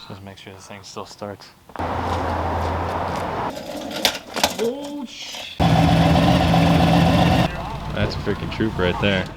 Just make sure this thing still starts. Oh, shit. That's a freaking troop right there.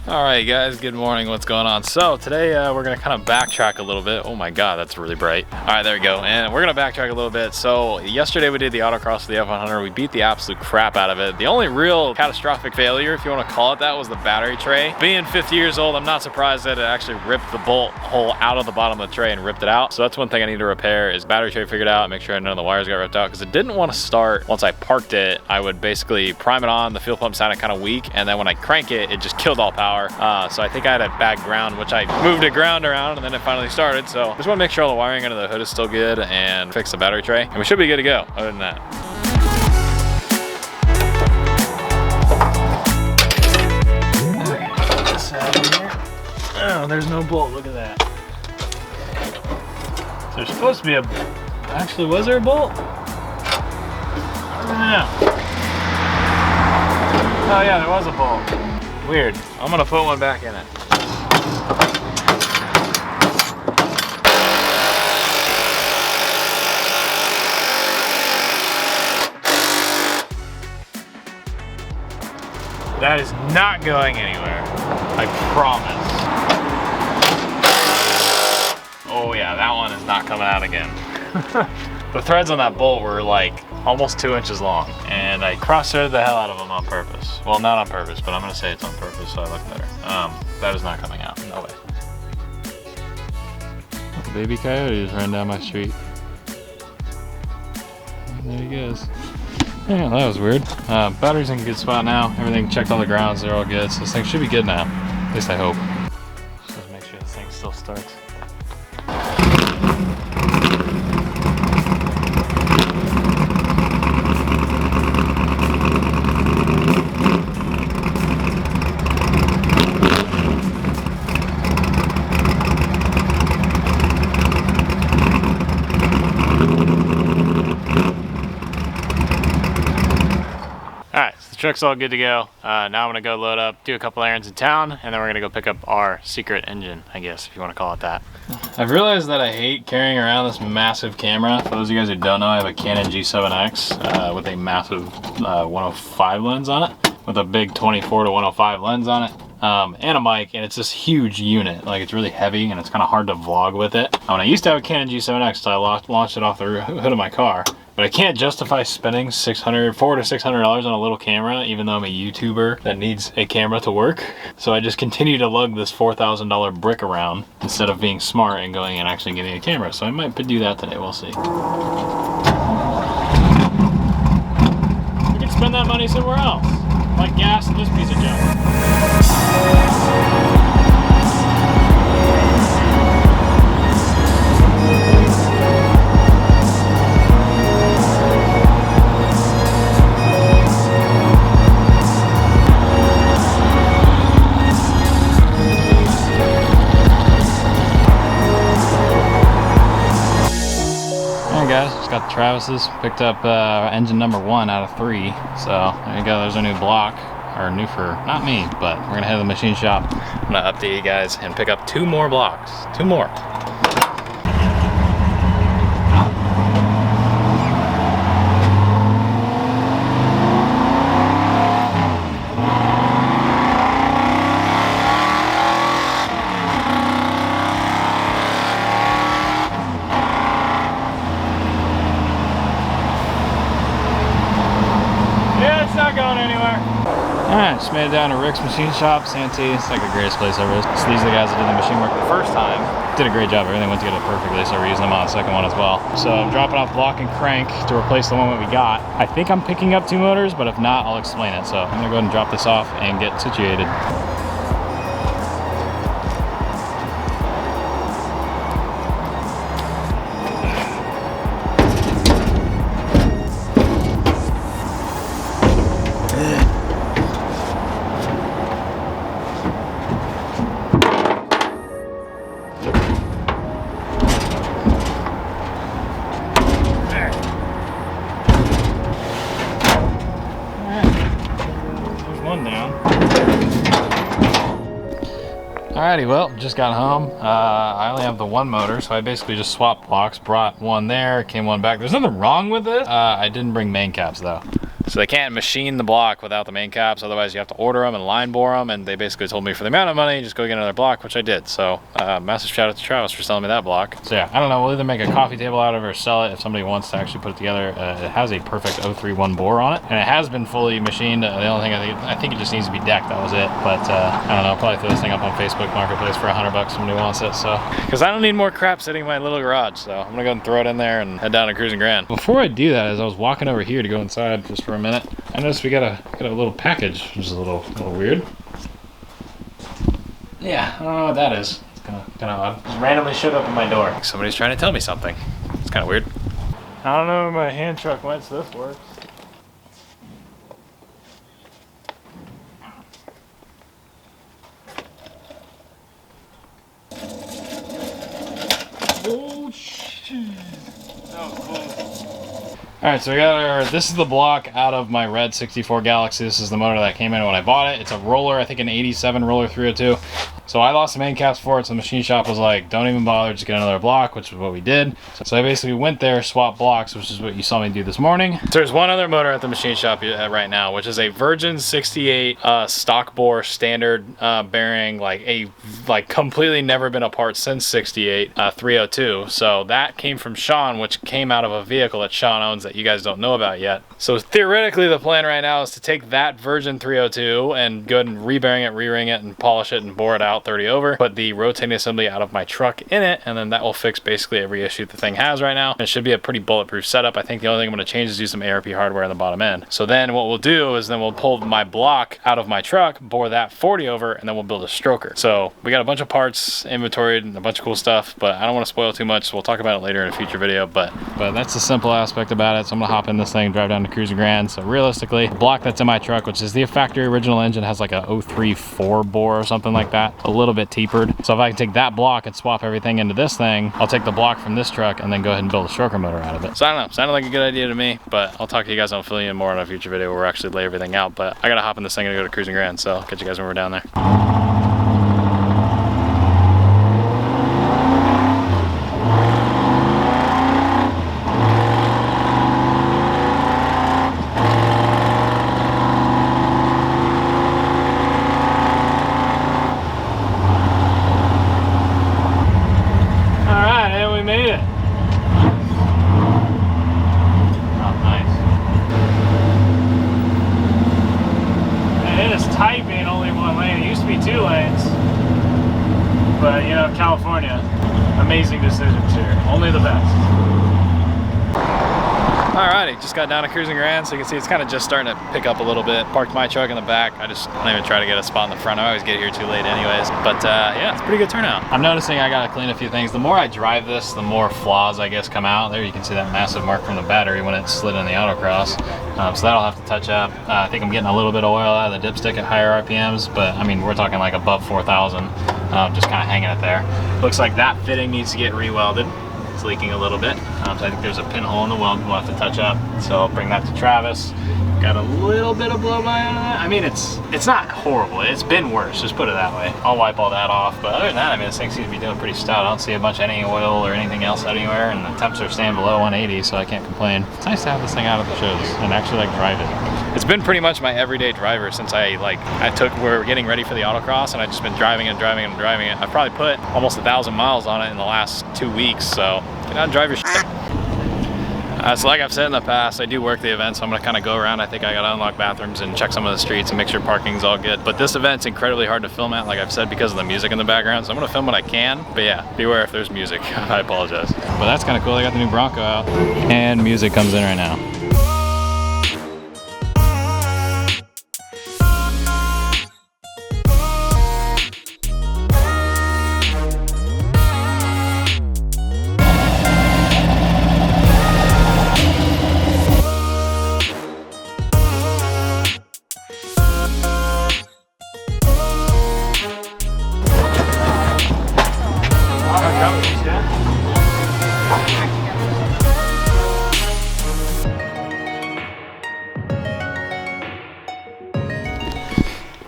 All right, guys, good morning. What's going on? So today we're gonna kind of backtrack a little bit. Oh my God, that's really bright. All right, there we go. And we're gonna backtrack a little bit. So yesterday we did the autocross of the F100. We beat the absolute crap out of it. The only real catastrophic failure, if you want to call it that, was the battery tray. Being 50 years old, I'm not surprised that it actually ripped the bolt hole out of the bottom of the tray and ripped it out. So that's one thing I need to repair is battery tray figured out, make sure none of the wires got ripped out, because it didn't want to start. Once I parked it, I would basically prime it on, the fuel pump sounded kind of weak, and then when I crank it, it just killed all power. So I think I had a bad ground, which I moved the ground around and then it finally started. So just want to make sure all the wiring under the hood is still good and fix the battery tray. And we should be good to go other than that. Oh, there's no bolt, look at that. So there's supposed to be a, actually was there a bolt? I don't know. Oh yeah, there was a bolt. Weird. I'm gonna put one back in it. That is not going anywhere. I promise. Oh yeah, that one is not coming out again. The threads on that bolt were like almost 2 inches long, and I cross-threaded the hell out of them on purpose. Well, not on purpose, but I'm gonna say it's on purpose so I look better. That is not coming out, no way. A baby coyote just ran down my street. And there he goes. Yeah, that was weird. Battery's in a good spot now. Everything, checked all the grounds, they're all good. So this thing should be good now, at least I hope. Just make sure this thing still starts. Truck's all good to go. Now I'm gonna go load up, do a couple errands in town, and then we're gonna go pick up our secret engine, I guess, if you wanna call it that. I've realized that I hate carrying around this massive camera. For those of you guys who don't know, I have a Canon G7X with a massive 105 lens on it, with a big 24 to 105 lens on it. And a mic, and it's this huge unit. Like, it's really heavy, and it's kind of hard to vlog with it. When I used to have a Canon G7X, so I launched it off the hood of my car. But I can't justify spending $400 to $600 on a little camera, even though I'm a YouTuber that needs a camera to work. So I just continue to lug this $4,000 brick around instead of being smart and going and actually getting a camera. So I might do that today, we'll see. We can spend that money somewhere else, like gas and this piece of junk. Guys, just got the Travis's, picked up engine number 1 out of 3. So there you go, there's our new block, or new for, not me, but we're gonna head to the machine shop. I'm gonna update you guys and pick up 2 more blocks, 2 more. Alright, just made it down to Rick's Machine Shop, Santee. It's like the greatest place ever. So these are the guys that did the machine work the first time. Did a great job, everything went together perfectly, so we're using them on the second one as well. So I'm dropping off block and crank to replace the one that we got. I think I'm picking up 2 motors, but if not, I'll explain it. So I'm gonna go ahead and drop this off and get situated. one down. Alrighty, well, just got home. I only have the one motor, so I basically just swapped blocks, brought one there, came one back. There's nothing wrong with it. I didn't bring main caps though. So they can't machine the block without the main caps, otherwise you have to order them and line bore them, and they basically told me for the amount of money, just go get another block, which I did. So massive shout out to Travis for selling me that block. So yeah, I don't know, we'll either make a coffee table out of it or sell it if somebody wants to actually put it together. It has a perfect 031 bore on it, and it has been fully machined. The only thing I think it just needs to be decked, that was it. But I don't know, I'll probably throw this thing up on Facebook Marketplace for $100 if somebody wants it. So, because I don't need more crap sitting in my little garage, so I'm gonna go and throw it in there and head down to Cruising Grand. Before I do that, as I was walking over here to go inside just for a minute, I noticed we got a little package, which is a little weird. Yeah, I don't know what that is. It's kind of odd. Just randomly showed up at my door. Somebody's trying to tell me something. It's kind of weird. I don't know where my hand truck went, so this works. Oh shit. Oh, cool. Alright, so we got this is the block out of my red 64 Galaxy. This is the motor that came in when I bought it. It's a roller, I think an 87 roller 302. So I lost the main caps for it, so the machine shop was like, don't even bother, just get another block, which is what we did. So I basically went there, swapped blocks, which is what you saw me do this morning. So there's one other motor at the machine shop right now, which is a Virgin 68 stock bore standard bearing, like completely never been apart since 68 302. So that came from Sean, which came out of a vehicle that Sean owns that you guys don't know about yet. So theoretically the plan right now is to take that Virgin 302 and go ahead and re-bearing it, re-ring it, and polish it and bore it out 30 over, put the rotating assembly out of my truck in it, and then that will fix basically every issue the thing has right now. And it should be a pretty bulletproof setup. I think the only thing I'm going to change is do some ARP hardware on the bottom end. So then what we'll do is then we'll pull my block out of my truck, bore that 40 over, and then we'll build a stroker. So we got a bunch of parts inventoried and a bunch of cool stuff, but I don't want to spoil too much, so we'll talk about it later in a future video. But that's the simple aspect about it. So I'm gonna hop in this thing, drive down to Cruising Grand. So realistically, the block that's in my truck, which is the factory original engine, has like a 034 bore or something like that, a little bit tapered. So if I can take that block and swap everything into this thing, I'll take the block from this truck and then go ahead and build a stroker motor out of it. So I don't know, sounded like a good idea to me, but I'll talk to you guys, I'll fill you in more on a future video where we actually lay everything out. But I gotta hop in this thing and go to Cruising Grand, so I'll catch you guys when we're down there. But you know, California, amazing decisions here. Only the best. Alrighty, just got down to Cruising Grand, so you can see it's kind of just starting to pick up a little bit. Parked my truck in the back. I don't even try to get a spot in the front. I always get here too late anyways. But yeah, it's a pretty good turnout. I'm noticing I gotta clean a few things. The more I drive this, the more flaws I guess come out. There you can see that massive mark from the battery when it slid in the autocross. So that'll have to touch up. I think I'm getting a little bit of oil out of the dipstick at higher RPMs, but I mean, we're talking like above 4,000. Just kind of hanging it there. Looks like that fitting needs to get re-welded. It's leaking a little bit. So I think there's a pinhole in the weld we'll have to touch up. So I'll bring that to Travis. Got a little bit of blow by on that. I mean, it's not horrible. It's been worse, just put it that way. I'll wipe all that off. But other than that, I mean, this thing seems to be doing pretty stout. I don't see a bunch of any oil or anything else anywhere, and the temps are staying below 180, so I can't complain. It's nice to have this thing out at the shows and actually like drive it. It's been pretty much my everyday driver since we're getting ready for the autocross, and I've just been driving it. I've probably put almost 1,000 miles on it in the last 2 weeks, so get out and drive your shit. So like I've said in the past, I do work the event, so I'm gonna kind of go around. I think I gotta unlock bathrooms and check some of the streets and make sure parking's all good. But this event's incredibly hard to film at, like I've said, because of the music in the background. So I'm gonna film what I can, but yeah, beware if there's music. I apologize. But that's kind of cool. I got the new Bronco out, and music comes in right now.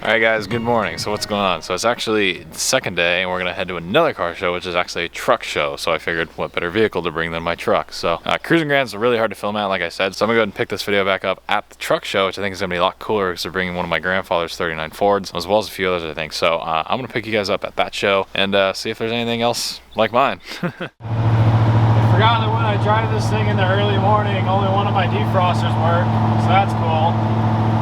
Alright guys, good morning. So what's going on? So it's actually the second day and we're gonna head to another car show, which is actually a truck show. So I figured what better vehicle to bring than my truck. So Cruising Grand's really hard to film at, like I said. So I'm gonna go ahead and pick this video back up at the truck show, which I think is gonna be a lot cooler because they're bringing one of my grandfather's 39 Fords, as well as a few others I think. So I'm gonna pick you guys up at that show and see if there's anything else like mine. I forgot that when I drive this thing in the early morning, only one of my defrosters work, so that's cool.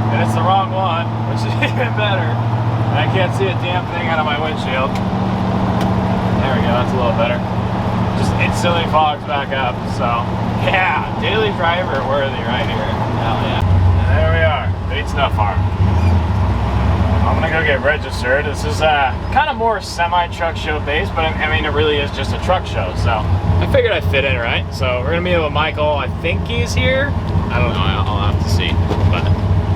And it's the wrong one, which is even better. And I can't see a damn thing out of my windshield. There we go, that's a little better. Just instantly fogs back up, so yeah, daily driver worthy right here. Hell yeah. And there we are, Bait Snuff Farm. I'm gonna go get registered. This is kind of more semi-truck show based, but I mean, it really is just a truck show, so I figured I'd fit in, right? So we're gonna meet with Michael. I think he's here. I don't know, I'll have to see, but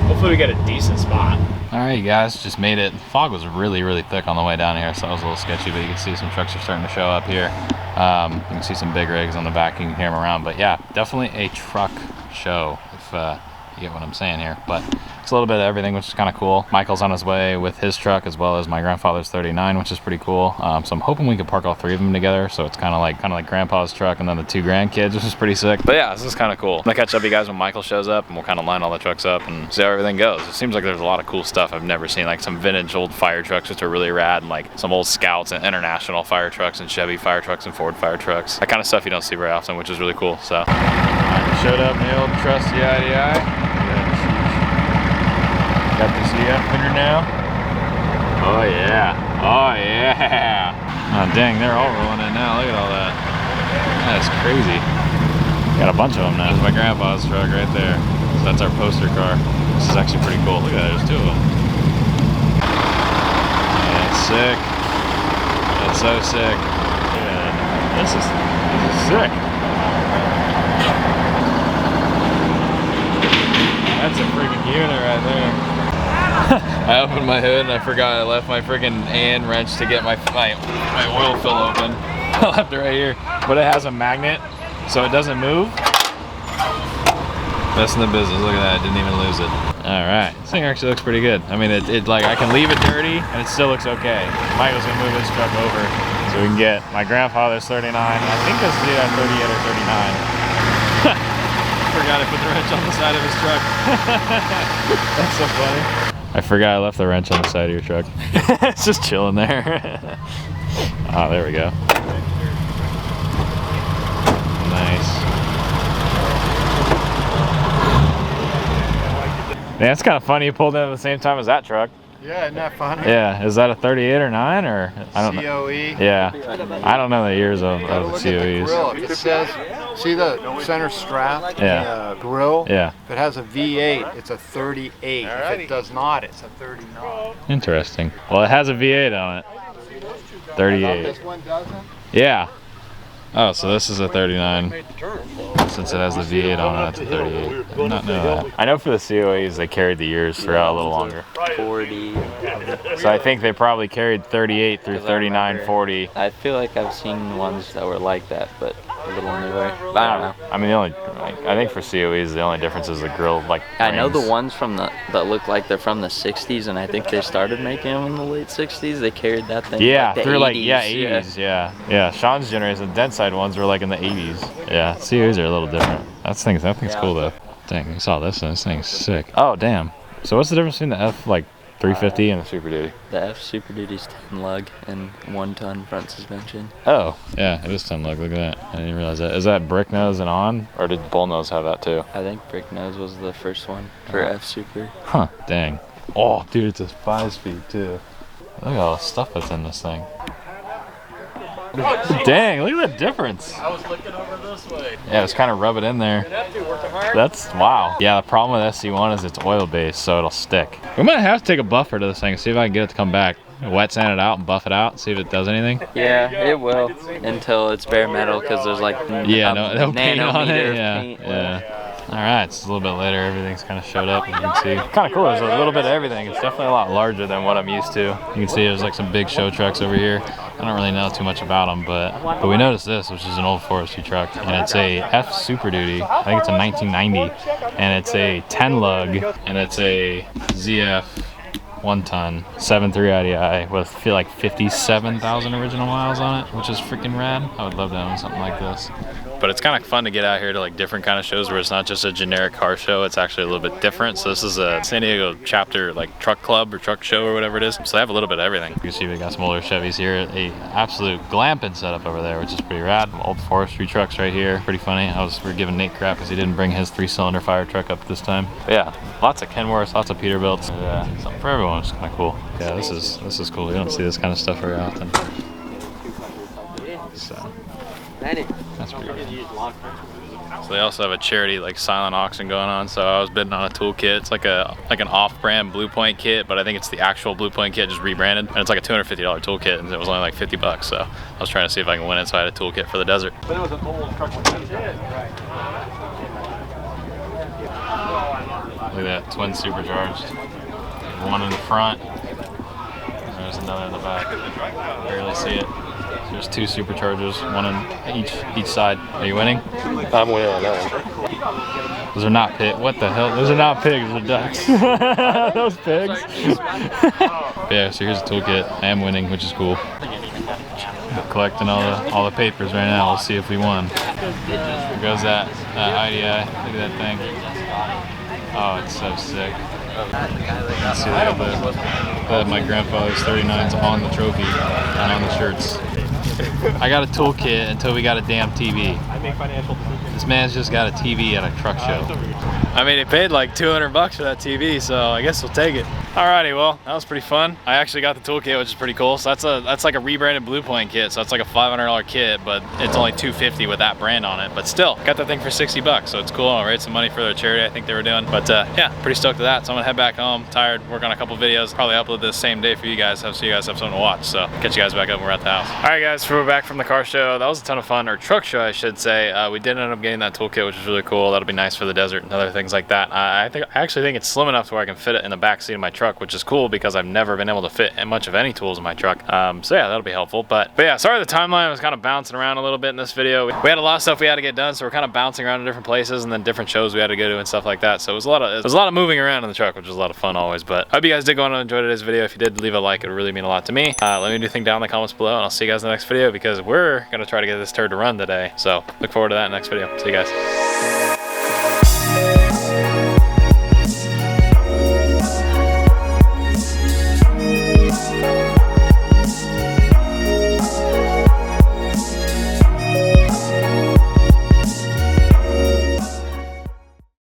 hopefully we get a decent spot. All right, you guys, just made it. The fog was really, really thick on the way down here, so that was a little sketchy, but you can see some trucks are starting to show up here. You can see some big rigs on the back, you can hear them around, but yeah, definitely a truck show, if you get what I'm saying here. But it's a little bit of everything, which is kind of cool. Michael's on his way with his truck, as well as my grandfather's 39, which is pretty cool. So I'm hoping we could park all three of them together, so it's kind of like grandpa's truck and then the two grandkids, which is pretty sick. But yeah, this is kind of cool. I'm gonna catch up with you guys when Michael shows up, and we'll kind of line all the trucks up and see how everything goes. It seems like there's a lot of cool stuff I've never seen, like some vintage old fire trucks, which are really rad, and like some old Scouts and International fire trucks and Chevy fire trucks and Ford fire trucks. That kind of stuff you don't see very often, which is really cool. So I showed up in the old trusty IDI. Got this F100 now. Oh yeah. Oh yeah. Oh dang, they're all rolling in now. Look at all that. That's crazy. Got a bunch of them now. There's my grandpa's truck right there. So that's our poster car. This is actually pretty cool. Look at that, there's two of them. That's sick. That's so sick. Yeah. This is sick. That's a freaking unit right there. I opened my hood and I forgot I left my freaking AN wrench to get my oil fill open. I left it right here, but it has a magnet, so it doesn't move. Best in the business. Look at that, I didn't even lose it. All right, this thing actually looks pretty good. I mean, it like I can leave it dirty and it still looks okay. Michael's gonna move his truck over so we can get my grandfather's 39. I think this is either 38 or 39. Forgot I put the wrench on the side of his truck. That's so funny. I forgot I left the wrench on the side of your truck. It's just chilling there. Oh, there we go. Nice. Man, it's kind of funny you pulled in at the same time as that truck. Yeah, isn't that funny? Yeah, is that a 38 or 9 or I don't know. COE. Yeah, I don't know the years of the COEs. The grill. If it says, see the center strap? Yeah. The grill? Yeah. If it has a V8, it's a 38. If it does not, it's a 39. Interesting. Well, it has a V8 on it. 38. This one doesn't? Yeah. Oh, so this is a 39. Since it has the V8 on it, it's a 38. I did not know that. I know for the COEs, they carried the years throughout a little longer. 40. So I think they probably carried 38 through 39, 40. I feel like I've seen ones that were like that, but a little newer. But I don't know. I mean, I think for COEs, the only difference is the grill, like I know the rings. ones from that look like they're from the 60s, and I think they started making them in the late 60s. They carried that thing. Yeah, like the through 80s. like, yeah, 80s, yeah. Sean's generation, the dent side ones were like in the 80s. Yeah, COEs are a little different. That thing's cool though. Dang, you saw this, and this thing's sick. Oh, damn. So what's the difference between the F, like, 350 and the Super Duty? The F Super Duty's 10 lug and 1 ton front suspension. Oh, yeah, it is 10 lug. Look at that. I didn't realize that. Is that brick nose and on, or did bull nose have that too? I think brick nose was the first one for F Super. Huh, dang. Oh, dude, it's a 5-speed too. Look at all the stuff that's in this thing. Dang, look at that difference. I was looking over this way. Yeah, just kind of rub it in there. That's, wow. Yeah, the problem with SC1 is it's oil based, so it'll stick. We might have to take a buffer to this thing, see if I can get it to come back. Wet sand it out and buff it out, see if it does anything. Yeah, it will, until it's bare metal, because there's like no paint on it. Paint. Yeah. All right, it's a little bit later. Everything's kind of showed up, as you can see. Kind of cool. There's a little bit of everything. It's definitely a lot larger than what I'm used to. You can see there's like some big show trucks over here. I don't really know too much about them, but we noticed this, which is an old forestry truck, and it's a F Super Duty. I think it's a 1990, and it's a 10 lug, and it's a ZF 1 ton, 7.3 IDI with like 57,000 original miles on it, which is freaking rad. I would love to own something like this. But it's kind of fun to get out here to like different kind of shows where it's not just a generic car show, it's actually a little bit different. So this is a San Diego chapter like truck club or truck show or whatever it is. So they have a little bit of everything. You can see we got some older Chevys here, a absolute glamping setup over there, which is pretty rad. Old forestry trucks right here, pretty funny. We were giving Nate crap because he didn't bring his 3-cylinder fire truck up this time. But yeah, lots of Kenworths, lots of Peterbilts. Yeah, something for everyone, which is kind of cool. Yeah, this is cool. You don't see this kind of stuff very often. So that's pretty cool. So they also have a charity like silent auction going on. So I was bidding on a tool kit. It's like an off-brand Blue Point kit, but I think it's the actual Blue Point kit just rebranded. And it's like a $250 tool kit, and it was only like 50 bucks. So I was trying to see if I can win it. So I had a tool kit for the desert. But it was an old truck. Look at that, twin supercharged. One in the front. There's another in the back. Barely see it. There's 2 superchargers, one on each side. Are you winning? I'm winning on that one. Those are not pigs. What the hell? Those are not pigs, those are ducks. Those pigs. Yeah, so here's the toolkit. I am winning, which is cool. I'm collecting all the papers right now. We'll see if we won. There goes that IDI. Look at that thing. Oh, it's so sick. See that my grandfather's 39's on the trophy and on the shirts. I got a toolkit until we got a damn TV. This man's just got a TV at a truck show. I mean, he paid like 200 bucks for that TV, so I guess we'll take it. Alrighty, well, that was pretty fun. I actually got the toolkit, which is pretty cool. So that's like a rebranded Blue Point kit. So it's like a $500 kit, but it's only $250 with that brand on it. But still, got that thing for 60 bucks, so it's cool. I'll raise some money for their charity I think they were doing. But yeah, pretty stoked with that. So I'm gonna head back home, tired, work on a couple videos, probably upload this same day for you guys, so you guys have something to watch. So catch you guys back up when we're at the house. Alright guys, so we're back from the car show. That was a ton of fun, or truck show I should say. We did end up getting that toolkit, which is really cool. That'll be nice for the desert and other things like that. I actually think it's slim enough to where I can fit it in the back seat of my truck, which is cool because I've never been able to fit much of any tools in my truck. So yeah, that'll be helpful. But yeah, sorry the timeline was kind of bouncing around a little bit in this video. We had a lot of stuff we had to get done, so we're kind of bouncing around to different places and then different shows we had to go to and stuff like that. So it was a lot of moving around in the truck, which was a lot of fun always. But I hope you guys did go on and enjoy today's video. If you did, leave a like. It would really mean a lot to me. Let me know your thing down in the comments below, and I'll see you guys in the next video because we're gonna try to get this turd to run today. So look forward to that in the next video. See you guys.